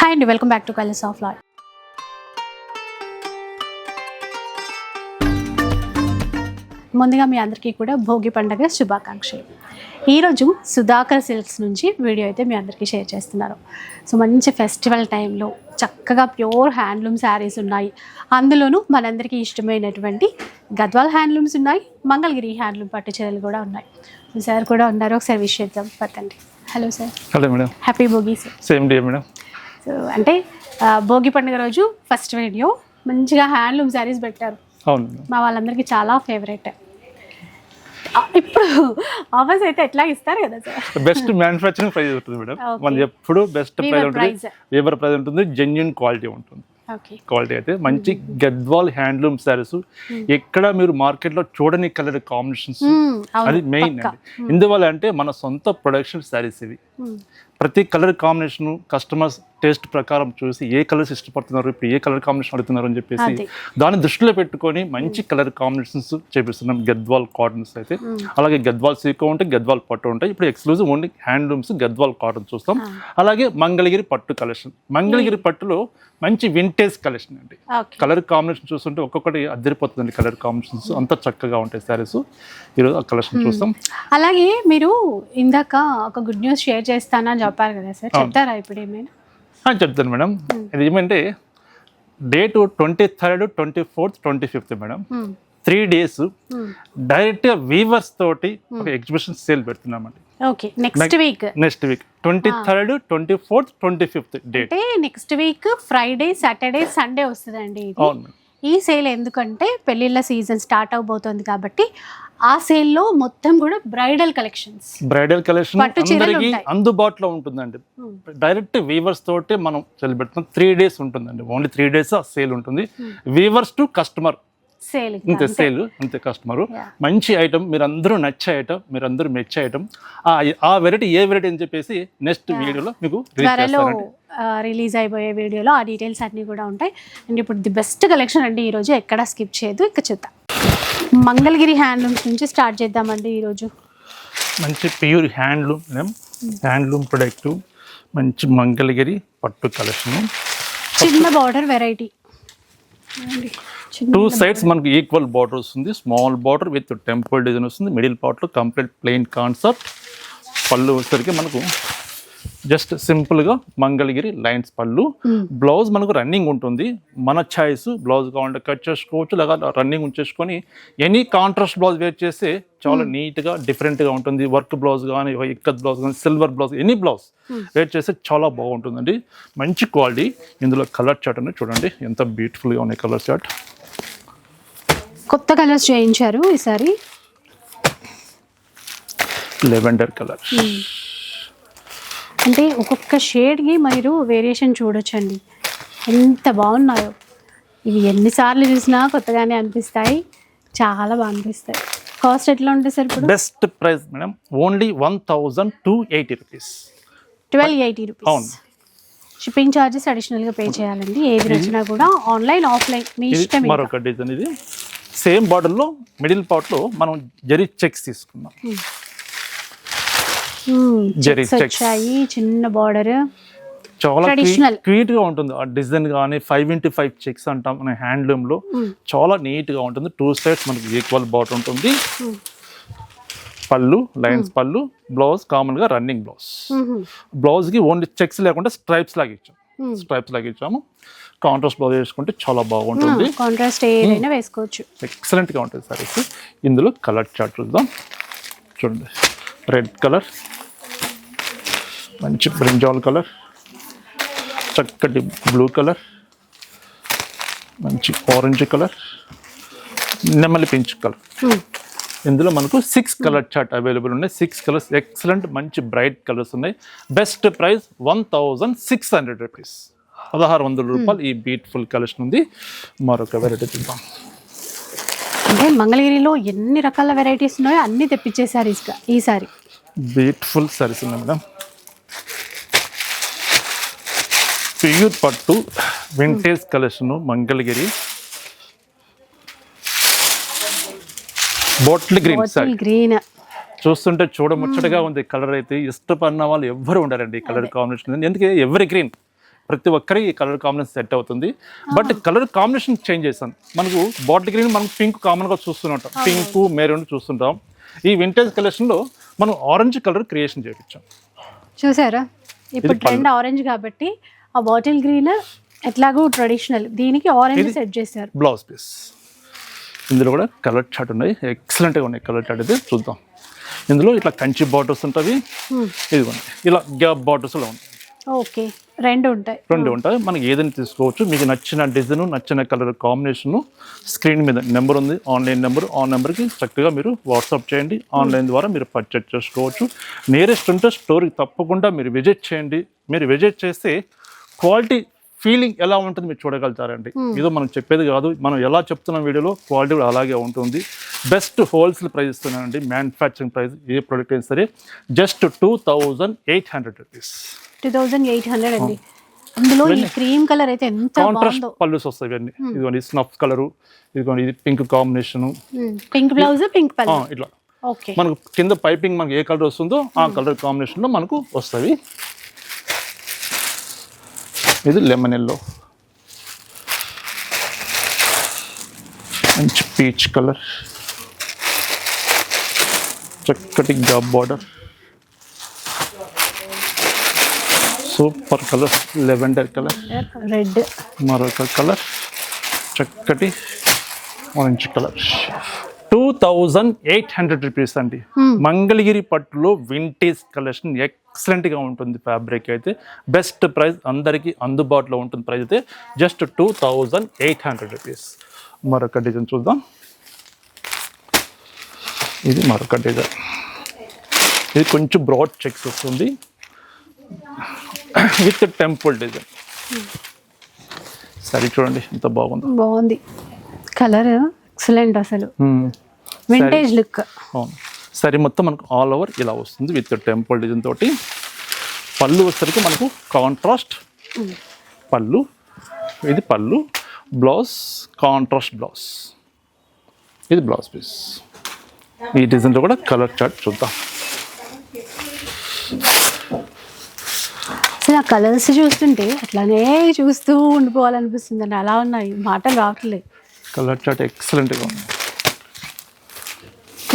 Hi అండి, welcome back to colours of life. ముందుగా మీ అందరికీ కూడా భోగి పండుగ శుభాకాంక్షలు. ఈరోజు సుధాకర్ సిల్క్స్ నుంచి వీడియో అయితే మీ అందరికీ షేర్ చేస్తున్నారు. సో మంచి ఫెస్టివల్ టైంలో చక్కగా ప్యూర్ హ్యాండ్లూమ్ శారీస్ ఉన్నాయి. అందులోనూ మనందరికీ ఇష్టమైనటువంటి గద్వాల్ హ్యాండ్లూమ్స్ ఉన్నాయి, మంగళగిరి హ్యాండ్లూమ్ పట్టు చీరలు కూడా ఉన్నాయి. సార్ కూడా ఉన్నారు, ఒకసారి విష్ చేద్దాం పట్టండి. Hello sir. Hello madam. Happy Bhogi sir. Same day madam. So అంటే భోగి పండుగ రోజు ఫస్ట్ వీడియో మంచిగా హ్యాండ్లూమ్ శారీస్ పెట్టారు. అవును, మా వాళ్ళందరికీ చాలా ఫేవరెట్. ఇప్పుడు ఆఫర్స్ అయితే ఎట్లా ఇస్తారు కదా సార్? బెస్ట్ మ్యానుఫ్యాక్చరింగ్ ప్రైస్ ఉంటుంది మేడం. మనది ఎప్పుడు బెస్ట్ ప్రైస్ ఉంటుంది, వేవర్ ప్రైస్ ఉంటుంది, జెన్యున్ క్వాలిటీ ఉంటుంది. క్వాలిటీ అయితే మంచి గద్వాల్ హ్యాండ్లూమ్ శారీస్ ఎక్కడ మీరు మార్కెట్ లో చూడని కలర్ కాంబినేషన్స్, అది మెయిన్ అండి. ఎందువల్ల అంటే మన సొంత ప్రొడక్షన్ శారీస్ ఇవి. ప్రతి కలర్ కాంబినేషన్ కస్టమర్స్ టేస్ట్ ప్రకారం చూసి ఏ కలర్స్ ఇష్టపడుతున్నారు, ఇప్పుడు ఏ కలర్ కాంబినేషన్ అడుగుతున్నారు అని చెప్పేసి దాన్ని దృష్టిలో పెట్టుకొని మంచి కలర్ కాంబినేషన్స్ చేపిస్తున్నాం. గద్వాల్ కాటన్స్ అయితే, అలాగే గద్వాల్ సీకో ఉంటాయి, గద్వాల్ పట్టు ఉంటాయి. ఇప్పుడు exclusive only handlooms Gadwal cotton చూస్తాం. అలాగే మంగళగిరి పట్టు కలెక్షన్, మంగళగిరి పట్టులో మంచి వింటేజ్ కలెక్షన్ అండి. కలర్ కాంబినేషన్ చూస్తుంటే ఒక్కొక్కటి అద్దరిపోతుందండి. కలర్ కాంబినేషన్స్ అంతా చక్కగా ఉంటాయి శారీస్. ఈరోజు ఆ కలెక్షన్ చూస్తాం. అలాగే మీరు ఇందాక ఒక గుడ్ న్యూస్ షేర్ చేస్తానని చెప్పారు కదా సార్, చెప్తారా ఇప్పుడు ఏమైనా? చెప్తాను మేడం. ఇది ఏమంటే date 23rd, 24th, 25th madam. 3 days direct గా వీవర్స్ తోటి ఒక ఎగ్జిబిషన్ సేల్ పెడుతున్నామండి. Okay, next week 23rd, 24th, 25th date. అంటే next week Friday, Saturday, Sunday వస్తుందండి. అవును. ఈ సేల్ ఎందుకంటే పెళ్లిళ్ళ సీజన్ స్టార్ట్ అవబోతోంది కాబట్టి ఆ సేల్ లో మొత్తం కూడా బ్రైడల్ కలెక్షన్ అందరికి అందుబాటులో ఉంటుందండి. డైరెక్ట్ వీవర్స్ తోటి మనం సేల్ పెడుతున్నాం. 3 days ఉంటుందండి. ఓన్లీ 3 days ఆ సేల్ ఉంటుంది. వీవర్స్ టు కస్టమర్ సేల్, అంతే సేల్, అంతే కస్టమర్. మంచి ఐటమ్, మీరు అందరూ నచ్చే ఐటమ్, మీరు అందరూ మెచ్చే ఐటమ్. ఆ వెరైటీ ఏ వెరైటీ అని చెప్పేసి నెక్స్ట్ వీడియోలో మీకు రిలీజ్ అయిపోయే వీడియోలో ఆ డీటెయిల్స్ అన్నీ కూడా ఉంటాయి. అండ్ ఇప్పుడు ది బెస్ట్ కలెక్షన్ అండి ఈరోజు, ఎక్కడ స్కిప్ చేయదు. ఇక చూద్దాం, మంగళగిరి హ్యాండ్లూమ్స్ నుంచి స్టార్ట్ చేద్దామండి. ఈరోజు మంచి ప్యూర్ హ్యాండ్లూమ్ ప్రొడక్ట్, మంచి మంగళగిరి పట్టు కలెక్షన్. చిన్న బార్డర్ వెరైటీ, 2 sides మనకు ఈక్వల్ బార్డర్ వస్తుంది. Small border with temple design వస్తుంది. మిడిల్ పార్ట్ లో కంప్లీట్ ప్లెయిన్ కాన్సెప్ట్. పళ్ళు వచ్చేసరికి మనకు జస్ట్ సింపుల్ గా మంగళగిరి లైన్స్ పళ్ళు. బ్లౌజ్ మనకు రన్నింగ్ ఉంటుంది. మన చాయిస్, బ్లౌజ్ కావాలంటే కట్ చేసుకోవచ్చు, లేదా రన్నింగ్ ఉంచేసుకొని ఎనీ కాంట్రాస్ట్ బ్లౌజ్ వేర్ చేస్తే చాలా నీట్ గా డిఫరెంట్ గా ఉంటుంది. వర్క్ బ్లౌజ్ కానీ, ఇక్కత్ బ్లౌజ్ కానీ, silver blouse, any blouse wear చేస్తే చాలా బాగుంటుందండి. మంచి క్వాలిటీ. ఇందులో కలర్ చార్ట్ అనేది చూడండి ఎంత బ్యూటిఫుల్ గా ఉన్నాయి. కలర్ చార్ట్ కొత్త కలర్స్ చేయించారు ఈసారి. లెవెండర్ కలర్ అంటే ఒక్కొక్క షేడ్కి మీరు వేరియేషన్ చూడొచ్చండి, ఎంత బాగున్నాయో. ఇవి ఎన్నిసార్లు చూసినా కొత్తగానే అనిపిస్తాయి, చాలా బాగా అనిపిస్తాయి. కాస్ట్ ఎట్లా ఉంటుంది సార్ ఇప్పుడు? Best price madam, only 1280 rupees. 1280 rupees. అవును. షిప్పింగ్ ఛార్జెస్ అడిషనల్గా పే చేయాలండి. ఏది నచ్చినా కూడా ఆన్లైన్, ఆఫ్లైన్ మీ ఇష్టం. మరొక డిజైన్, ఇది సేమ్ బార్డర్లో మిడిల్ పార్ట్లో మనం జరీ చెక్స్ తీసుకున్నాం. జరీ చెక్స్, చిన్న బార్డర్, చాలా క్యూట్ గా ఉంటుంది. ఆ డిజైన్ కానీ 5x5 చెక్స్ అంటాం మన హ్యాండ్లూమ్ లో. చాలా నీట్ గా ఉంటుంది. 2 sides మనకి ఈక్వల్ బార్డర్ ఉంటుంది. పళ్ళు లైన్స్ పళ్ళు. బ్లౌజ్ కామన్ గా రన్నింగ్ బ్లౌజ్. బ్లౌజ్ కి ఓన్లీ చెక్స్ లేకుండా స్ట్రైప్స్ లాగా ఇచ్చాము. కాంట్రాస్ట్ బ్లౌజ్ వేసుకుంటే చాలా బాగుంటుంది. కాంట్రాస్ట్ ఏదైనా వేసుకోవచ్చు. ఎక్సలెంట్ గా ఉంటుంది సారీస్. ఇందులో కలర్ చార్ట్ చూద్దాం. చూడండి, రెడ్ కలర్, మంచి బ్రింజాల్ కలర్, చక్కటి బ్లూ కలర్, మంచి ఆరెంజ్ కలర్, నెమలి పింక్ కలర్. ఇందులో మనకు 6 కలర్ చార్ట్ అవైలబుల్ ఉన్నాయి. 6 కలర్స్ ఎక్సలెంట్ మంచి బ్రైట్ కలర్స్ ఉన్నాయి. బెస్ట్ ప్రైస్ 1600 రూపీస్, 1600 రూపాయలు. ఈ బ్యూటిఫుల్ కలెక్షన్ ఉంది. మరొక వెరైటీ చూద్దాం. అంటే మంగళగిరిలో ఎన్ని రకాల వెరైటీస్ ఉన్నాయో అన్ని తెప్పించేసారు ఈసారి. బ్యూటిఫుల్ సారీస్ ఉన్నాయి మేడం. ప్యూర్ పట్టు vintage collection Mangalagiri. Bottle green చూస్తుంటే చూడముచ్చటగా ఉంది. కలర్ అయితే ఇష్టపడిన వాళ్ళు ఎవ్వరు ఉండరండి. ఈ కలర్ కాంబినేషన్ ఎందుకంటే ఎవరి గ్రీన్ ప్రతి ఒక్కరికి ఈ కలర్ కాంబినేషన్ సెట్ అవుతుంది. బట్ కలర్ కాంబినేషన్ చేంజ్ చేస్తాను. మనకు బాటిల్ గ్రీన్ మనం పింక్ కామన్గా చూస్తుంటాం, పింక్ మెరూన్ చూస్తుంటాం. ఈ వింటేజ్ కలెక్షన్లో మనం ఆరెంజ్ కలర్ క్రియేషన్ చేయించాం. చూసారా ఇప్పుడు ట్రెండ్ ఆరెంజ్ కాబట్టి ఆ బాటిల్ గ్రీన్ ఎట్లాగో ట్రెడిషనల్, దీనికి ఆరెంజ్ సెట్ చేశారు. బ్లౌజ్ పీస్ ఇందులో కూడా కలర్ చార్ట్ ఉన్నాయి, ఎక్సలెంట్గా ఉన్నాయి. కలర్ చార్ట్ అయితే చూద్దాం. ఇందులో ఇట్లా కంచి బార్డర్స్ ఉంటాయి, ఇదిగోండి ఇలా గ్యాప్ బార్డర్స్లో ఉంటాయి. ఓకే, రెండు ఉంటాయి. మనకి ఏదైనా తీసుకోవచ్చు. మీకు నచ్చిన డిజైన్, నచ్చిన కలర్ కాంబినేషను స్క్రీన్ మీద నెంబర్ ఉంది, ఆన్లైన్ నెంబర్. ఆ నెంబర్కి చక్కగా మీరు వాట్సాప్ చేయండి. ఆన్లైన్ ద్వారా మీరు పర్చేజ్ చేసుకోవచ్చు. నియరెస్ట్ ఉంటే స్టోర్కి తప్పకుండా మీరు విజిట్ చేయండి. మీరు విజిట్ చేస్తే క్వాలిటీ ఫీలింగ్ ఎలా ఉంటుంది మీరు చూడగలుగుతారండి. ఏదో మనం చెప్పేది కాదు, మనం ఎలా చెప్తున్నాం వీడియోలో క్వాలిటీ కూడా అలాగే ఉంటుంది. బెస్ట్ హోల్సేల్ ప్రైస్ ఇస్తున్నానండి. మ్యానుఫ్యాక్చరింగ్ ప్రైస్ ఏ ప్రోడక్ట్ అయినా సరే జస్ట్ 2800 రూపీస్. 2800 అండి. అందులో ఈ క్రీమ్ కలర్ అయితే ఎంత కాంట్రాస్ట్ పళ్ళుస్ వస్తాయి ఇవన్నీ. ఇదిగోండి స్నఫ్ కలరు, ఇదిగోండి ఇది pink combination, pink blouse, pink పళ్ళు. ఇట్లా మనకు కింద పైపింగ్ మనకి ఏ కలర్ వస్తుందో ఆ కలర్ కాంబినేషన్లో మనకు వస్తుంది. ఇది లెమన్ ఎల్లో, మంచి పీచ్ కలర్, చక్కటి garb border, super colour lavender colour, red మరొక కలర్, చక్కటి ఆరెంజ్ కలర్. 2800 రూపీస్ అండి. మంగళగిరి పట్టులో వింటేజ్ కలెక్షన్ ఎక్సలెంట్గా ఉంటుంది. ఫ్యాబ్రిక్ అయితే బెస్ట్ ప్రైస్, అందరికీ అందుబాటులో ఉంటుంది. ప్రైస్ అయితే జస్ట్ 2800 రూపీస్. మరొక డిజైన్ చూద్దాం. ఇది మరొక డిజైన్. ఇది కొంచెం బ్రాడ్ చెక్స్ వస్తుంది విత్ టెంపుల్ డిజైన్. సరే చూడండి ఎంత బాగుంది. కలర్ ఎక్సలెంట్, అసలు వింటేజ్ లుక్. అవును, సరే మొత్తం మనకు ఆల్ ఓవర్ ఇలా వస్తుంది విత్ టెంపుల్ డిజైన్ తోటి. పళ్ళు వచ్చేసరికి మనకు కాంట్రాస్ట్ పళ్ళు, ఇది పళ్ళు. బ్లౌజ్ కాంట్రాస్ట్ బ్లౌజ్, ఇది బ్లౌజ్ పీస్. ఈ డిజైన్లో కూడా కలర్ చార్ట్ చూద్దాం. అసలు ఆ కలర్స్ చూస్తుంటే అట్లానే చూస్తూ ఉండిపోవాలనిపిస్తుంది అండి. అలా ఉన్నాయి, మాటలు రావట్లేదు. కలర్ చార్ట్ ఎక్సలెంట్గా ఉంది.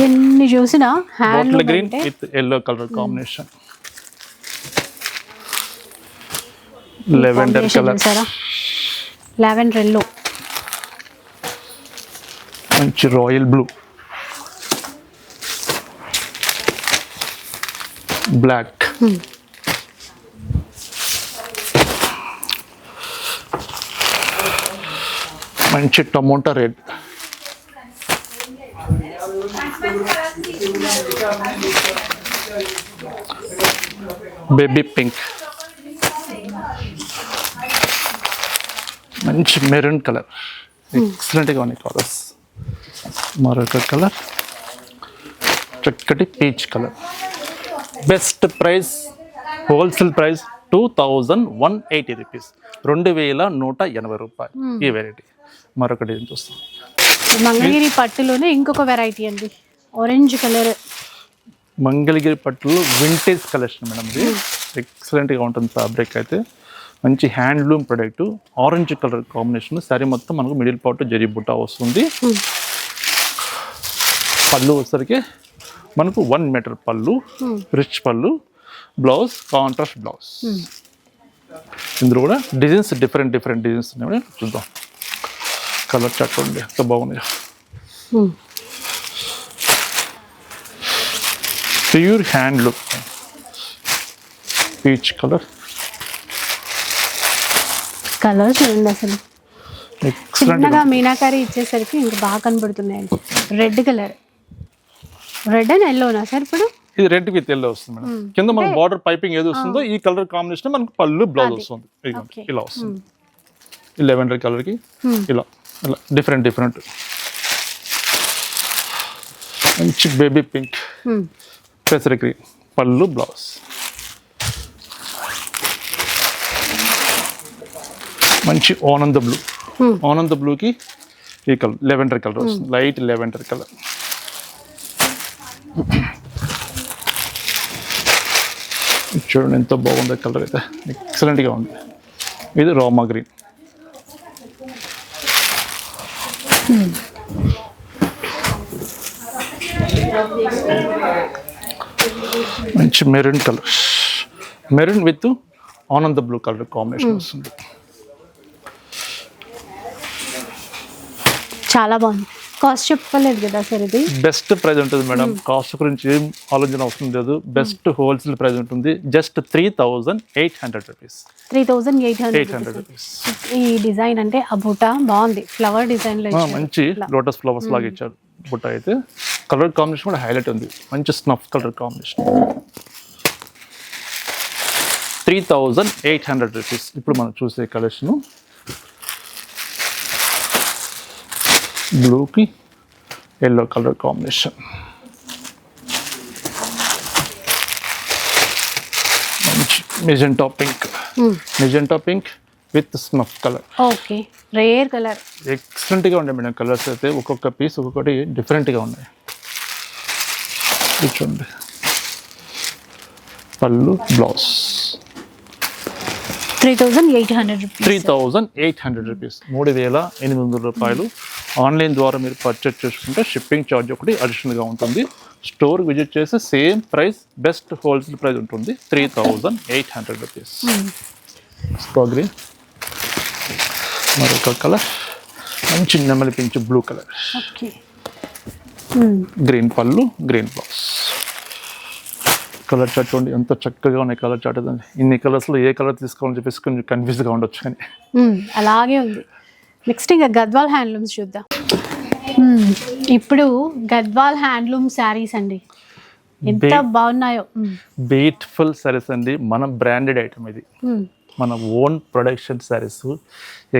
ఎన్ని చూసినా bottle green with yellow colour combination, lavender colour, lavender yellow, మంచి రాయల్ బ్లూ, బ్లాక్, మంచి టమోటా రెడ్, బేబీ పింక్, మంచి మెరూన్ కలర్. ఎక్సలెంట్గా ఉన్నాయి కలర్స్. మరొక కలర్ చక్కటి peach colour. Best price, wholesale price 2180 rupees, 2180 రూపాయలు ఈ వెరైటీ. మరొక డిజైన్ చూస్తాం. మంగళగిరి పట్టులోనే ఇంకొక వెరైటీ అండి, ఆరెంజ్ కలర్. మంగళగిరి పట్టులో వింటేజ్ కలెక్షన్ మేడం. ఇది ఎక్సలెంట్గా ఉంటుంది. ఫ్యాబ్రిక్ అయితే మంచి handloom product, orange colour combination. Sorry మొత్తం మనకు మిడిల్ పార్ట్ జరీ బుట్ట వస్తుంది. పళ్ళు వచ్చేసరికి మనకు 1 మీటర్ పళ్ళు, రిచ్ పళ్ళు. Blouse contrast blouse. ఇందులో కూడా డిజైన్స్ డిఫరెంట్ డిజైన్స్ ఉన్నాయి, చూద్దాం. కలర్ చార్ట్ ఉంది, ఎంత బాగుంది. Pure hand look, peach colour. Colour చూడండి అసలు చిన్నగా మీనాకారి ఇచ్చేసరికి ఇంకా బాగా కనబడుతున్నాయండి. రెడ్ కలర్, రెడ్ అండ్ ఎల్లోనా సార్? ఇప్పుడు ఇది రెడ్ విత్ ఎల్లో వస్తుంది మేడం. కింద మనకు బార్డర్ పైపింగ్ ఏది వస్తుందో ఈ కలర్ కాంబినేషన్ మనకు పళ్ళు బ్లౌజ్ వస్తుంది. ఇలా వస్తుంది. ఈ లెవెండర్ కలర్ కి ఇలా ఇలా డిఫరెంట్. మంచి బేబీ పింక్, పెసర గ్రీన్, పళ్ళు బ్లౌజ్. మంచి ఆనంద బ్లూ, ఆనంద బ్లూకి ఈ కలర్ లెవెండర్ కలర్ వస్తుంది, లైట్ లెవెండర్ కలర్. చూడండి ఎంత బాగుంది కలర్ అయితే, ఎక్సలెంట్గా ఉంది. ఇది రామా గ్రీన్. మంచి మెరూన్ కలర్, మెరూన్ విత్ ఆనంద బ్లూ కలర్ కాంబినేషన్ వస్తుంది. చాలా బాగుంది. కాస్ట్ చెప్పలేదు కదా సార్? ఇది బెస్ట్ ప్రైస్ ఉంటుంది మేడం. కాస్ట్ గురించి ఏం ఆలోచన అవసరం లేదు. బెస్ట్ హోల్సేల్ ప్రైస్ ఉంటుంది. Just 3,800 rupees. 3,800 రూపీస్. ఈ డిజైన్ అంటే ఆ బుట్ట బాగుంది, ఫ్లవర్ డిజైన్ లో మంచి లోటస్ ఫ్లవర్స్ లాగా ఇచ్చారు బుట్ట. అయితే కలర్ కాంబినేషన్ కూడా హైలైట్ ఉంది. మంచి స్నఫ్ కలర్ కాంబినేషన్. 3,800 రూపీస్. ఇప్పుడు మనం చూసే కలెక్షన్ బ్లూకి ఎల్లో కలర్ కాంబినేషన్. మంచి magenta pink, magenta pink with snuff colour. Okay, rare colour. ఎక్సలెంట్గా ఉన్నాయి మేడం కలర్స్ అయితే. ఒక్కొక్క పీస్ ఒక్కొక్కటి డిఫరెంట్గా ఉన్నాయి. చూడండి పళ్ళు, బ్లౌజ్. 3,800 రూపీస్. 3,800 రూపీస్, 3,800 రూపాయలు. ఆన్లైన్ ద్వారా మీరు పర్చేస్ చేసుకుంటే షిప్పింగ్ ఛార్జ్ ఒకటి అడిషనల్గా ఉంటుంది. స్టోర్ విజిట్ చేస్తే same price, best wholesale price ఉంటుంది. 3,800 రూపీస్. గ్రీన్, మరొక కలర్ మంచి నెమలి పింఛు బ్లూ కలర్. గ్రీన్ పళ్ళు, గ్రీన్ బ్లౌజ్. కలర్ చార్ట్ చూడండి ఎంత చక్కగా ఉన్నాయి. కలర్ చార్ట్ అదండి. ఇన్ని కలర్స్లో ఏ కలర్ తీసుకోవాలని చెప్పేసి కొంచెం కన్ఫ్యూజ్గా ఉండొచ్చు కానీ అలాగే ఉంది. నెక్స్ట్ ఇంకా గద్వాల్ హ్యాండ్లూమ్స్ చూద్దాం. ఇప్పుడు గద్వాల్ హ్యాండ్లూమ్ శారీస్ అండి, ఎంత బాగున్నాయో. బ్యూటిఫుల్ శారీస్ అండి. మన బ్రాండెడ్ ఐటమ్ ఇది. మన ఓన్ ప్రొడక్షన్ శారీస్.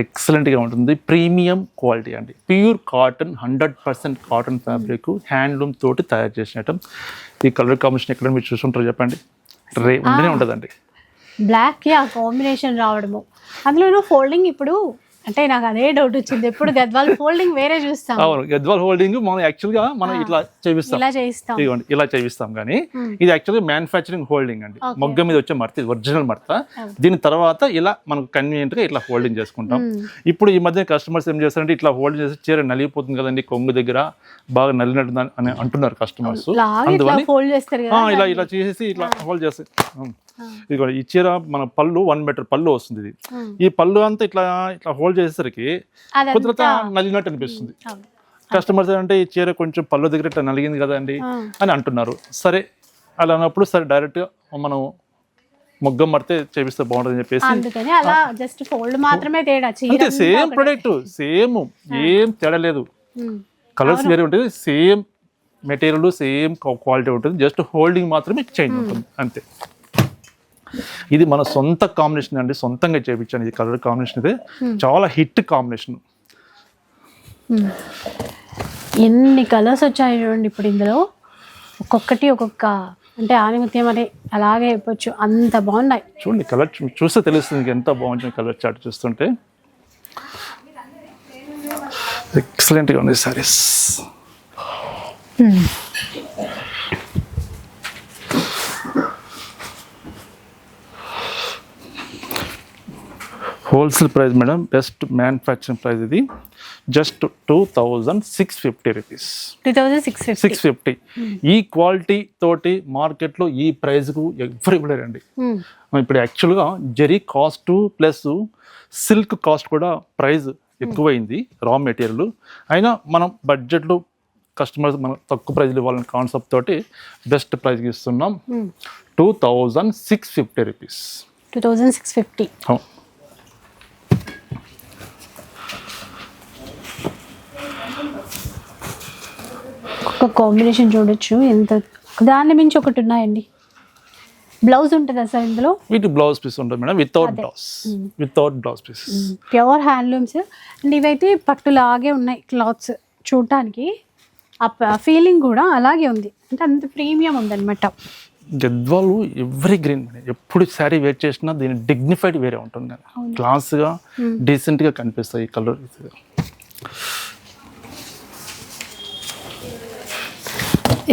ఎక్సలెంట్గా ఉంటుంది. ప్రీమియం క్వాలిటీ అండి. Pure cotton, 100% cotton fabric, handloom తోటి తయారు చేసిన ఐటమ్. ఈ కలర్ కాంబినేషన్ ఎక్కడ మీరు చూసుకుంటారు చెప్పండి? ఉండనే ఉంటుందండి. బ్లాక్కి ఆ కాంబినేషన్ రావడము, అందులో ఫోల్డింగ్. ఇప్పుడు అంటే నాకు అదే డౌట్ వచ్చింది, ఎప్పుడు గద్వాల్ ఫోల్డింగ్ వేరే చూస్తాం. అవును, గద్వాల్ హోల్డింగ్ మనం యాక్చువల్గా మనం ఇట్లా చేపిస్తాం, ఇదిగోండి ఇలా చేపిస్తాం. కానీ ఇది యాక్చువల్గా మ్యానుఫ్యాక్చరింగ్ హోల్డింగ్ అండి. మొగ్గ మీద వచ్చే మడత, ఒరిజినల్ మడత. దీని తర్వాత ఇలా మనకు కన్వీనియంట్గా ఇట్లా హోల్డింగ్ చేసుకుంటాం. ఇప్పుడు ఈ మధ్య కస్టమర్స్ ఏం చేస్తారంటే ఇట్లా హోల్డింగ్ చేసి చీర నలిగిపోతుంది కదండి, కొంగు దగ్గర బాగా నలిగినట్టు అని అంటున్నారు కస్టమర్స్. అందువల్ల ఇలా ఇలా చేసేసి ఇట్లా హోల్డ్ చేస్తారు. ఇది ఈ చీర మన పళ్ళు 1 మీటర్ పళ్ళు వస్తుంది. ఇది ఈ పళ్ళు అంతా ఇట్లా ఇట్లా హోల్డ్ చేసేసరికి కుదరత నలిగినట్టు అనిపిస్తుంది. కస్టమర్స్ అంటే ఈ చీర కొంచెం పళ్ళు దగ్గర ఇట్లా నలిగింది కదండి అని అంటున్నారు. సరే అలా అన్నప్పుడు సరే డైరెక్ట్గా మనం మొగ్గం మడితే చేపిస్తే బాగుంటుంది అని చెప్పేసి అంతే. సేమ్ ప్రొడక్ట్, సేమ్, ఏం తేడా లేదు. కలర్స్ వేరే ఉంటుంది, సేమ్ మెటీరియల్, సేమ్ క్వాలిటీ ఉంటుంది. జస్ట్ హోల్డింగ్ మాత్రమే చేంజ్ ఉంటుంది అంతే. ఇది మన సొంత కాంబినేషన్ అండి, సొంతంగా చేయించాను. ఇది కలర్ కాంబినేషన్ ఇది చాలా హిట్ కాంబినేషన్. ఎన్ని కలర్స్ వచ్చాయి చూడండి ఇప్పుడు ఇందులో. ఒక్కొక్కటి ఒక్కొక్క అంటే ఆనిముత్యం అని అలాగే అయిపోవచ్చు, అంత బాగున్నాయి. చూడండి కలర్ చూస్తే తెలుస్తుంది ఎంత బాగుంటుంది. కలర్ చార్ట్ చూస్తుంటే ఎక్సలెంట్గా ఉంది saris. Wholesale price madam, best manufacturing price ఇది. Just 2,650 rupees. 650. ఈ క్వాలిటీ తోటి మార్కెట్లో ఈ ప్రైస్కు ఎవరు ఇవ్వలేరండి. ఇప్పుడు యాక్చువల్గా zari cost plus silk cost కూడా ప్రైస్ ఎక్కువైంది, రా మెటీరియల్. అయినా మనం బడ్జెట్లో కస్టమర్స్ మనం తక్కువ ప్రైజ్లు ఇవ్వాలనే కాన్సెప్ట్ తోటి బెస్ట్ ప్రైస్కి ఇస్తున్నాం. 2,650 రూపీస్. 2,650. ఒక కాంబినేషన్ చూడొచ్చు, ఎంత దాన్ని మించి ఒకటి ఉన్నాయండి. బ్లౌజ్ ఉంటుందా సార్ ఇందులో? వీటి బ్లౌజ్ పీస్ ఉంటుంది madam, without blouse piece. Pure handlooms and ఇవైతే పట్టులాగే ఉన్నాయి క్లాత్స్. చూడటానికి ఆ ఫీలింగ్ కూడా అలాగే ఉంది, అంటే అంత ప్రీమియం ఉందన్నమాట. గద్వాలు ఎవరీ గ్రీన్, ఎప్పుడు శారీ వేర్ చేసినా దీని డిగ్నిఫైడ్ వేరే ఉంటుంది, క్లాస్గా డీసెంట్గా కనిపిస్తాయి ఈ కలర్.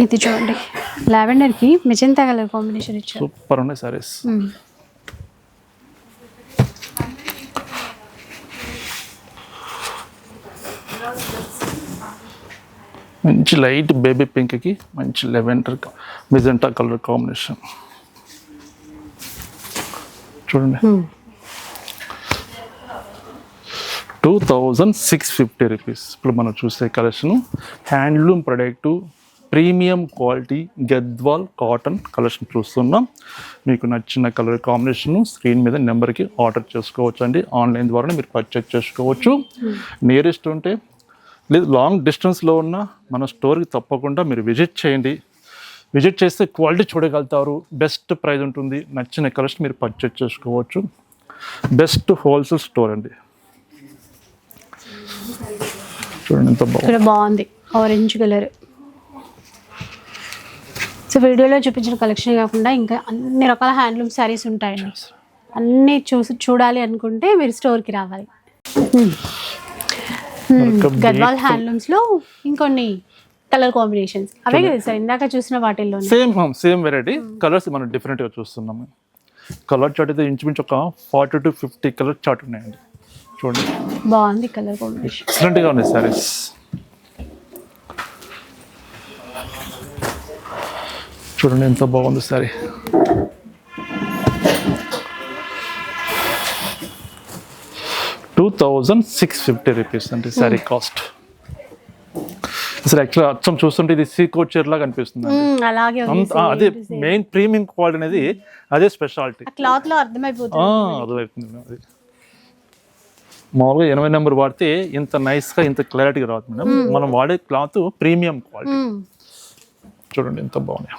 ఇది చూడండి, లావెండర్కి మెజెంతా కలర్ కాంబినేషన్ ఇచ్చారు. సూపర్ ఉన్నాయి సారీస్. మంచి లైట్ బేబీ పింక్కి మంచి లెవెండర్ మిజెంటా కలర్ కాంబినేషన్ చూడండి. 2650 రూపీస్. ఇప్పుడు మనం చూసే collection handloom product, premium quality Gadwal cotton collection చూస్తున్నాం. మీకు నచ్చిన కలర్ కాంబినేషన్ స్క్రీన్ మీద నెంబర్కి ఆర్డర్ చేసుకోవచ్చు అండి. ఆన్లైన్ ద్వారా మీరు పర్చేస్ చేసుకోవచ్చు. నియరెస్ట్ ఉంటే లేదు లాంగ్ డిస్టెన్స్లో ఉన్న మన స్టోర్కి తప్పకుండా మీరు విజిట్ చేయండి. విజిట్ చేస్తే క్వాలిటీ చూడగలుగుతారు. బెస్ట్ ప్రైస్ ఉంటుంది. నచ్చిన కలెక్షన్ మీరు పర్చేస్ చేసుకోవచ్చు. బెస్ట్ హోల్సేల్ స్టోర్ అండి. చూడండి ఎంత బాగుంది ఆరెంజ్ కలర్. సో వీడియోలో చూపించిన కలెక్షన్ కాకుండా ఇంకా అన్ని రకాల హ్యాండ్లూమ్ శారీస్ ఉంటాయండి. అన్నీ చూడాలి అనుకుంటే మీరు స్టోర్కి రావాలి. గద్వాల్ హ్యాండ్లూమ్స్లో ఇంకొన్ని కలర్ కాంబినేషన్స్ అవే కదా సార్ ఇందాక చూసిన వాటిల్లో? సేమ్ వెరైటీ కలర్స్ మనం డిఫరెంట్గా చూస్తున్నాము. కలర్ చార్ట్ అయితే ఇంచుమించు ఒక 40 to 50 కలర్ చార్ట్ ఉన్నాయండి. చూడండి బాగుంది కలర్ కాంబినేషన్, ఎక్సలెంట్గా ఉన్నాయి సారీస్. చూడండి ఎంత బాగుంది సారీ. ₹2650 అండి సారీ కాస్ట్. అసలు యాక్చువల్గా అచ్చం చూస్తుంటే ఇది సీకోట్ చీర లాగా అనిపిస్తుంది. అదే మెయిన్ ప్రీమియం క్వాలిటీ అనేది అదే స్పెషాలిటీ. క్లాత్ లో అర్థమైపోతుంది. అది మామూలుగా 80 నెంబర్ వాడితే ఇంత నైస్గా ఇంత క్లారిటీగా రాదు మేడం. మనం వాడే క్లాత్ ప్రీమియం క్వాలిటీ. చూడండి ఎంత బాగున్నాయి.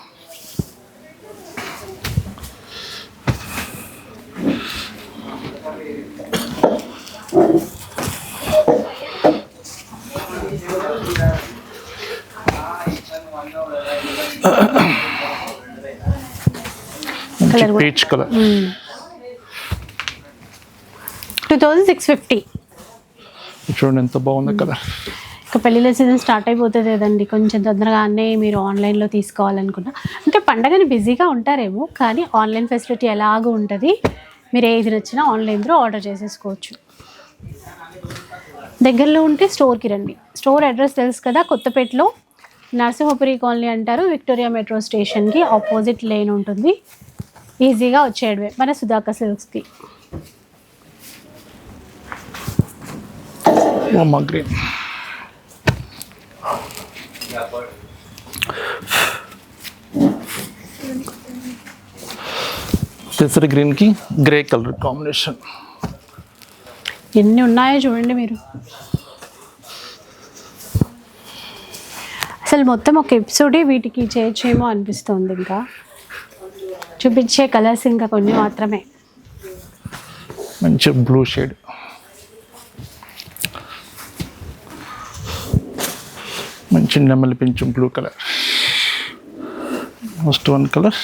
Peach colour 2650. చూడండి ఎంత బాగుంది కలర్. ఇక పెళ్ళిళ్ళ సీజన్ స్టార్ట్ అయిపోతుంది కదండి. కొంచెం తొందరగానే మీరు ఆన్లైన్లో తీసుకోవాలనుకున్నా అంటే పండగని బిజీగా ఉంటారేమో, కానీ ఆన్లైన్ ఫెసిలిటీ ఎలాగో ఉంటుంది. మీరు ఏది నచ్చినా ఆన్లైన్లో ఆర్డర్ చేసేసుకోవచ్చు. దగ్గరలో ఉంటే స్టోర్కి రండి. స్టోర్ అడ్రస్ తెలుసు కదా, కొత్తపేటలో నరసింహపురి కాలనీ అంటారు. విక్టోరియా మెట్రో స్టేషన్కి ఆపోజిట్ లేన్ ఉంటుంది. ఈజీగా వచ్చేయడమే మన సుధాకర్ సిల్క్స్కి. గ్రీన్ పెసర గ్రీన్కి గ్రే కలర్ కాంబినేషన్. ఎన్ని ఉన్నాయో చూడండి మీరు. అసలు మొత్తం ఒక ఎపిసోడే వీటికి చేయొచ్చేమో అనిపిస్తుంది. ఇంకా చూపించే కలర్స్ ఇంకా కొన్ని మాత్రమే. మంచి బ్లూ షేడ్, మంచి నెమలి పింఛు blue colour, first one colour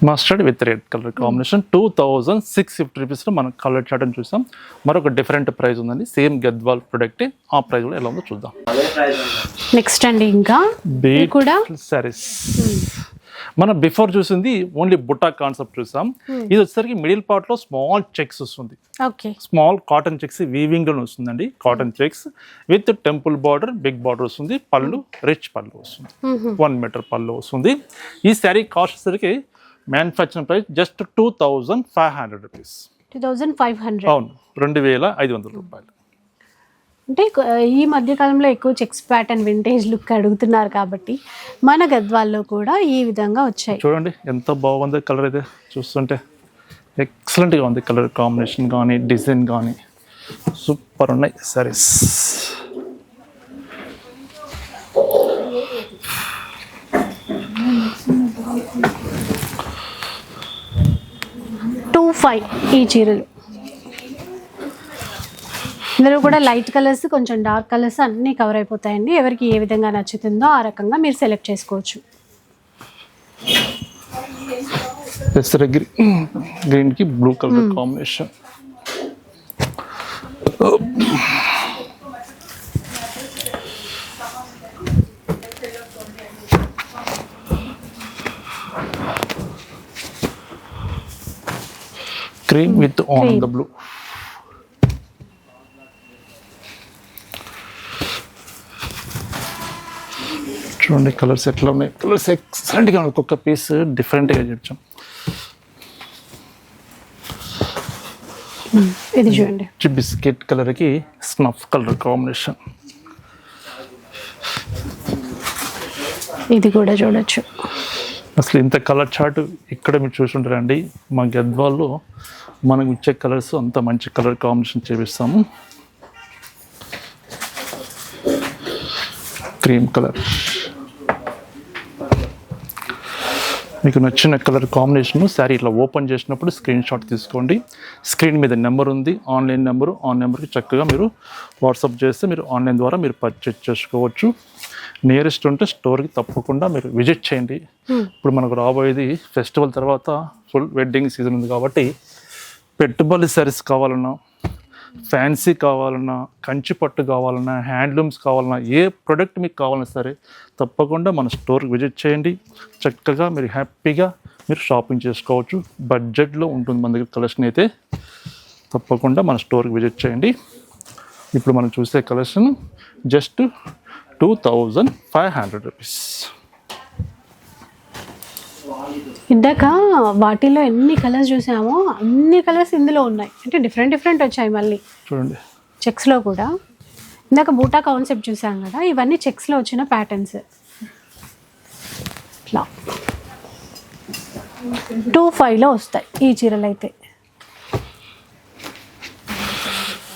mustard with red colour combination. 2650 రూపీస్లో మనం కలర్ చార్ట్ అని చూసాం. మరొక డిఫరెంట్ ప్రైస్ ఉందండి. Same Gadwal product. ఆ ప్రైస్ కూడా ఎలా ఉందో చూద్దాం. నెక్స్ట్ అండి ఇంకా కూడా సారీస్. మనం బిఫోర్ చూసింది ఓన్లీ బుట్టా కాన్సెప్ట్ చూసాం. ఇది వచ్చేసరికి మిడిల్ పార్ట్ లో స్మాల్ చెక్స్ వస్తుంది. స్మాల్ కాటన్ చెక్స్ వీవింగ్ లో వస్తుందండి. Cotton checks with temple border, big border వస్తుంది. పళ్ళు రిచ్ పళ్ళు వస్తుంది. 1 మీటర్ పళ్ళు వస్తుంది. ఈ శారీ కాస్ట్ వచ్చేసరికి మ్యానుఫ్యాక్చరింగ్ ప్రైస్ జస్ట్ 2500 రూపీస్. 2500. అవును, 2500 రూపాయలు. అంటే ఈ మధ్యకాలంలో ఎక్కువ చెక్స్ ప్యాటర్న్ వింటేజ్ లుక్ అడుగుతున్నారు కాబట్టి మన గద్వాల్లో కూడా ఈ విధంగా వచ్చాయి. చూడండి ఎంత బాగుంది కలర్ అయితే. చూస్తుంటే ఎక్సలెంట్గా ఉంది కలర్ కాంబినేషన్ కానీ డిజైన్ కానీ సూపర్ ఉన్నాయి సారీస్. ఈ చీరలు ఇందులో కూడా లైట్ కలర్స్, కొంచెం డార్క్ కలర్స్ అన్నీ కవర్ అయిపోతాయండి. ఎవరికి ఏ విధంగా నచ్చుతుందో ఆ రకంగా మీరు సెలెక్ట్ చేసుకోవచ్చు. గ్రీన్ కి blue colour combination. Cream with on the blue. చూడండి కలర్స్ ఎట్లా ఉన్నాయి, కలర్స్ ఎక్సలెంట్గా ఉన్నాయి, ఒక్కొక్క పీస్ డిఫరెంట్గా చూపించాం. ఇది చూడండి బిస్కెట్ కలర్కి స్నఫ్ కలర్ కాంబినేషన్. ఇది కూడా చూడొచ్చు. అసలు ఇంత కలర్ చార్ట్ ఇక్కడ మీరు చూసుంటారండి. మా గద్వాల్లో మనకు ఇచ్చే కలర్స్ అంత మంచి కలర్ కాంబినేషన్ చేపిస్తాము. క్రీమ్ కలర్, మీకు నచ్చిన కలర్ కాంబినేషన్ శారీ ఇట్లా ఓపెన్ చేసినప్పుడు స్క్రీన్ షాట్ తీసుకోండి. స్క్రీన్ మీద నెంబర్ ఉంది, ఆన్లైన్ నెంబరు. ఆ నెంబర్కి చక్కగా మీరు వాట్సాప్ చేస్తే మీరు ఆన్లైన్ ద్వారా మీరు పర్చేజ్ చేసుకోవచ్చు. నియరెస్ట్ ఉంటే స్టోర్కి తప్పకుండా మీరు విజిట్ చేయండి. ఇప్పుడు మనకు రాబోయేది ఫెస్టివల్ తర్వాత ఫుల్ వెడ్డింగ్ సీజన్ ఉంది కాబట్టి పెట్టుబడి సారీస్ కావాలన్నా, ఫ్యాన్సీ కావాలన్నా, కంచి పట్టు కావాలన్నా, హ్యాండ్లూమ్స్ కావాలన్నా, ఏ ప్రోడక్ట్ మీకు కావాలన్నా సరే తప్పకుండా మన స్టోర్కి విజిట్ చేయండి. చక్కగా మీరు హ్యాపీగా మీరు షాపింగ్ చేసుకోవచ్చు. బడ్జెట్లో ఉంటుంది మన దగ్గర కలెక్షన్ అయితే. తప్పకుండా మన స్టోర్కి విజిట్ చేయండి. ఇప్పుడు మనం చూసే కలెక్షన్ జస్ట్ 2500 రూపీస్. ఇందాక వాటిలో ఎన్ని కలర్స్ చూసామో అన్ని కలర్స్ ఇందులో ఉన్నాయి. అంటే డిఫరెంట్ వచ్చాయి. మళ్ళీ చూడండి చెక్స్లో కూడా ఇందాక బూటా కాన్సెప్ట్ చూసాం కదా, ఇవన్నీ చెక్స్లో వచ్చిన ప్యాటర్న్స్. ఇట్లా 25లో వస్తాయి ఈ చీరలు అయితే.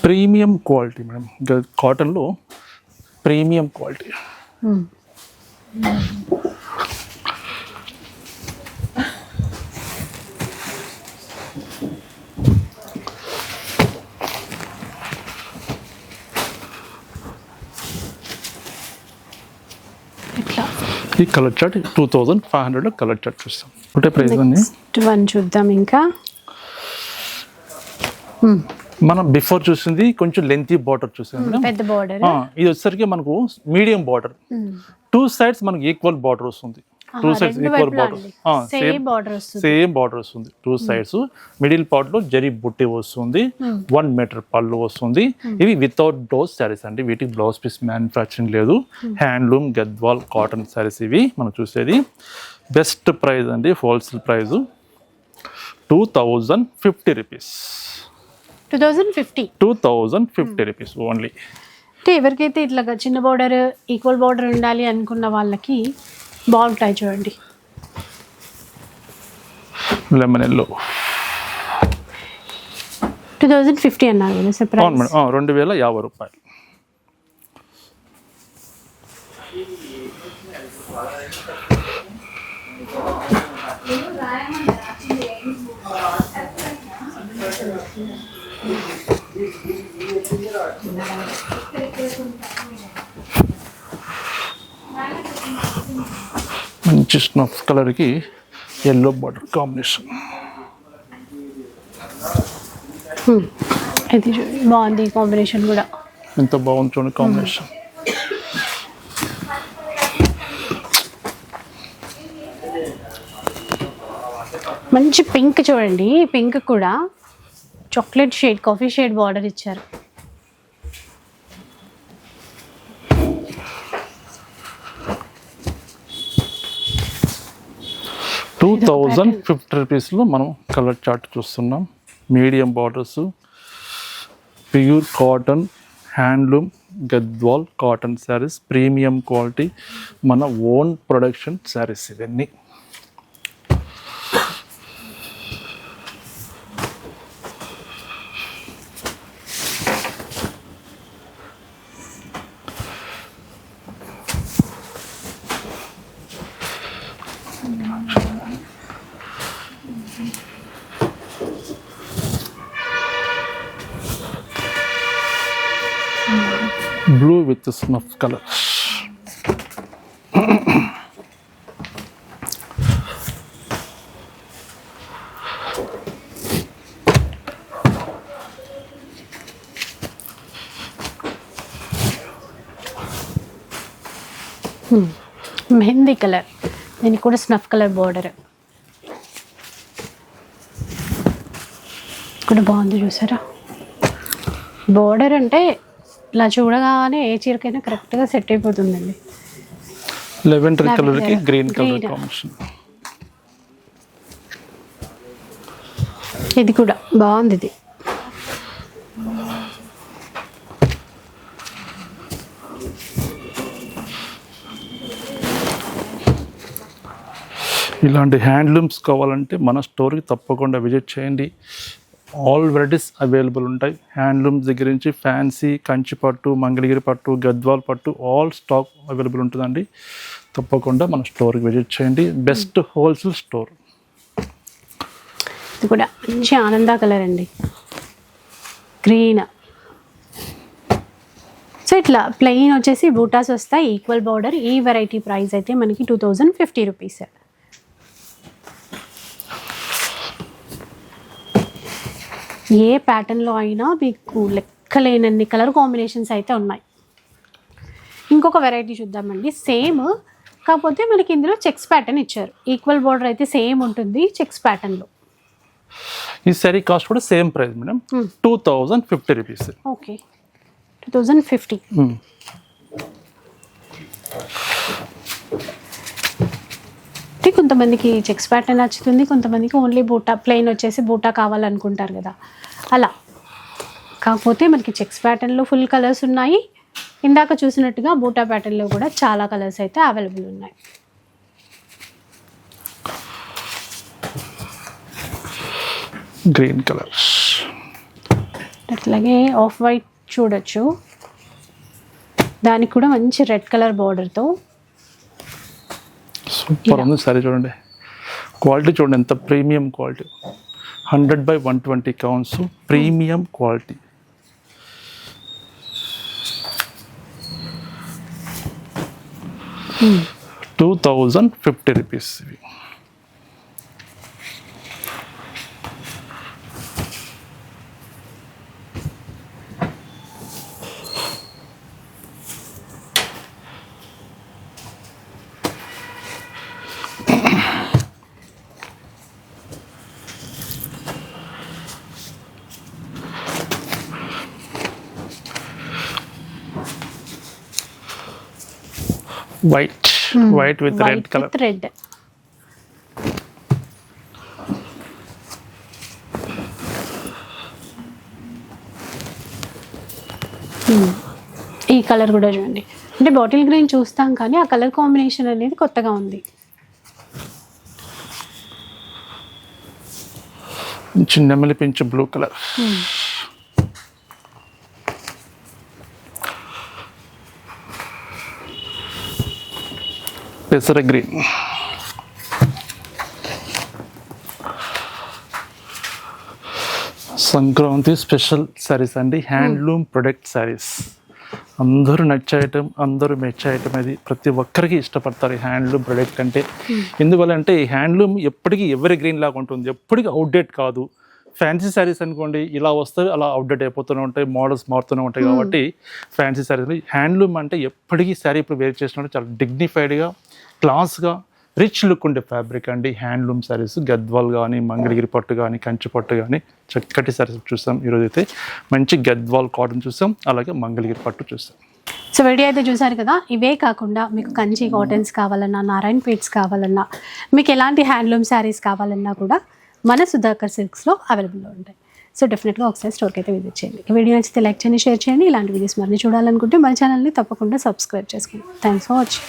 ప్రీమియం క్వాలిటీ మేడం, కాటన్లో ప్రీమియం క్వాలిటీ. ఈ కలర్ చార్ట్ 2500 కలర్ చార్ట్ చూస్తాం. ఒకటే ప్రైస్ అండి. వన్ చూద్దాం. ఇంకా మనం బిఫోర్ చూసింది కొంచెం లెంతీ బార్డర్ చూసాం, పెద్ద బార్డర్. ఇది వచ్చేసరికి మనకు మీడియం బార్డర్. 2 sides మనకు ఈక్వల్ బార్డర్ వస్తుంది. 2 sides equal border, same border వస్తుంది 2 sides. మిడిల్ పార్ట్ లో జరీ బుట్టి వస్తుంది. 1 మీటర్ పళ్ళు వస్తుంది. ఇవి వితౌట్ బ్లౌజ్ శారీస్ అండి, వీటికి బ్లౌజ్ పీస్ మ్యానుఫ్యాక్చరింగ్ లేదు. హ్యాండ్లూమ్ గద్వాల్ కాటన్ శారీస్ ఇవి మనం చూసేది. బెస్ట్ ప్రైస్ అండి, wholesale price 2050 rupees. 2050 rupees only. అంటే ఎవరికైతే ఇట్లా చిన్న బార్డర్, ఈక్వల్ బార్డర్ ఉండాలి అనుకున్న వాళ్ళకి బాగుంటాయి. చూడండి లెమన్ ఎల్లో 2050 అన్నారు కదా సార్ ప్రైస్. 2050 రూపాయలు. మంచి స్నఫ్ కలర్కి ఎల్లో బార్డర్ కాంబినేషన్. ఇది బాగుంది కాంబినేషన్ కూడా. ఎంత బాగుంది చూడండి కాంబినేషన్. మంచి పింక్ చూడండి. పింక్ కూడా chocolate shade, coffee shade border ఇచ్చారు. ₹2050 మనం కలర్ చార్ట్ చూస్తున్నాం. Medium borders, pure cotton, handloom Gadwal cotton saris, premium quality, మన ఓన్ ప్రొడక్షన్ శారీస్ ఇవన్నీ. Blue with snuff color. Mehndi colour, దీనికి కూడా స్నఫ్ కలర్ బార్డర్ కూడా బాగుంది. చూసారా బార్డర్ అంటే ఇలా చూడగానే ఏ చీరకైనా కరెక్ట్గా సెట్ అయిపోతుందండి. లెవెండర్ కలర్కి గ్రీన్ కలర్ కాంబినేషన్. ఇది కూడా బాగుంది. ఇది ఇలాంటి హ్యాండ్లూమ్స్ కావాలంటే మన స్టోర్కి తప్పకుండా విజిట్ చేయండి. ఆల్ వెరైటీస్ అవైలబుల్ ఉంటాయి. హ్యాండ్లూమ్స్ దగ్గర నుంచి ఫ్యాన్సీ, కంచి పట్టు, మంగళగిరి పట్టు, గద్వాల్ పట్టు ఆల్ స్టాక్ అవైలబుల్ ఉంటుందండి. తప్పకుండా మన స్టోర్కి విజిట్ చేయండి. Best wholesale store. ఇది కూడా మంచి ఆనంద కలర్ అండి, గ్రీన్. సో ఇట్లా ప్లెయిన్ వచ్చేసి బూటాస్ వస్తాయి, ఈక్వల్ బార్డర్. ఈ వెరైటీ ప్రైస్ అయితే మనకి 2050 రూపీస్. ఏ ప్యాటర్న్లో అయినా మీకు లెక్కలేనన్ని కలర్ కాంబినేషన్స్ అయితే ఉన్నాయి. ఇంకొక వెరైటీ చూద్దామండి. సేమ్ కాకపోతే మనకి ఇందులో చెక్స్ ప్యాటర్న్ ఇచ్చారు. ఈక్వల్ బార్డర్ అయితే సేమ్ ఉంటుంది చెక్స్ ప్యాటర్న్లో. ఈ సారీ కాస్ట్ కూడా same price madam, 2050 rupees. Okay, 2050. కొంతమందికి చెక్స్ ప్యాటర్న్ నచ్చుతుంది, కొంతమందికి ఓన్లీ బూటా ప్లెయిన్ వచ్చేసి బూటా కావాలనుకుంటారు కదా, అలా. కాకపోతే మనకి చెక్స్ ప్యాటర్న్లో ఫుల్ కలర్స్ ఉన్నాయి. ఇందాక చూసినట్టుగా బూటా ప్యాటర్న్లో కూడా చాలా కలర్స్ అయితే అవైలబుల్ ఉన్నాయి. గ్రీన్ కలర్, అట్లాగే ఆఫ్ వైట్ చూడొచ్చు, దానికి కూడా మంచి రెడ్ కలర్ బార్డర్తో. సూపర్ ఉంది సారీ. చూడండి క్వాలిటీ, చూడండి ఎంత premium quality. 100/120 counts, premium quality. $2050 rupees. White with red colour. Red ఈ కలర్ కూడా చూడండి. అంటే బాటిల్ గ్రీన్ చూస్తాం కానీ ఆ కలర్ కాంబినేషన్ అనేది కొత్తగా ఉంది. నెమలి పింఛు బ్లూ కలర్. పెసర గ్రీన్. సంక్రాంతి స్పెషల్ శారీస్ అండి, హ్యాండ్లూమ్ ప్రొడక్ట్ శారీస్. అందరూ నచ్చే ఐటమ్, అందరూ మెచ్చే ఐటమ్. అది ప్రతి ఒక్కరికి ఇష్టపడతారు ఈ హ్యాండ్లూమ్ ప్రొడక్ట్ అంటే. ఎందువల్ల అంటే ఈ హ్యాండ్లూమ్ ఎప్పటికీ ఎవరి గ్రీన్ లాగా ఉంటుంది, ఎప్పటికీ అవుట్డేట్ కాదు. ఫ్యాన్సీ శారీస్ అనుకోండి ఇలా వస్తే అలా అవుట్డేట్ అయిపోతూనే ఉంటాయి, మోడల్స్ మారుతూనే ఉంటాయి. కాబట్టి ఫ్యాన్సీ శారీస్, హ్యాండ్లూమ్ అంటే ఎప్పటికీ శారీ ఇప్పుడు వేర్ చేసినట్టు చాలా డిగ్నిఫైడ్గా, క్లాస్గా, రిచ్ లుక్ ఉండే ఫ్యాబ్రిక్ అండి హ్యాండ్లూమ్ శారీస్. గద్వాల్ కానీ, మంగళగిరి పట్టు కానీ, కంచి పట్టు కానీ చక్కటి శారీస్ చూసాం. ఈరోజు అయితే మంచి గద్వాల్ కాటన్ చూసాం, అలాగే మంగళగిరి పట్టు చూసాం. సో వీడియో అయితే చూసారు కదా. ఇవే కాకుండా మీకు కంచి కాటన్స్ కావాలన్నా, నారాయణ పీట్స్ కావాలన్నా, మీకు ఎలాంటి హ్యాండ్లూమ్ శారీస్ కావాలన్నా కూడా మన సుధాకర్ సిల్క్స్లో అవైలబుల్లో ఉంటాయి. సో డెఫినెట్గా ఒకసారి స్టోర్కి అయితే విజిట్ చేయండి. ఈ వీడియో నచ్చితే లైక్ చేయండి, షేర్ చేయండి. ఇలాంటి వీడియోస్ మరిన్ని చూడాలనుకుంటే మన ఛానల్ని తప్పకుండా సబ్స్క్రైబ్ చేసుకోండి. Thanks for watching.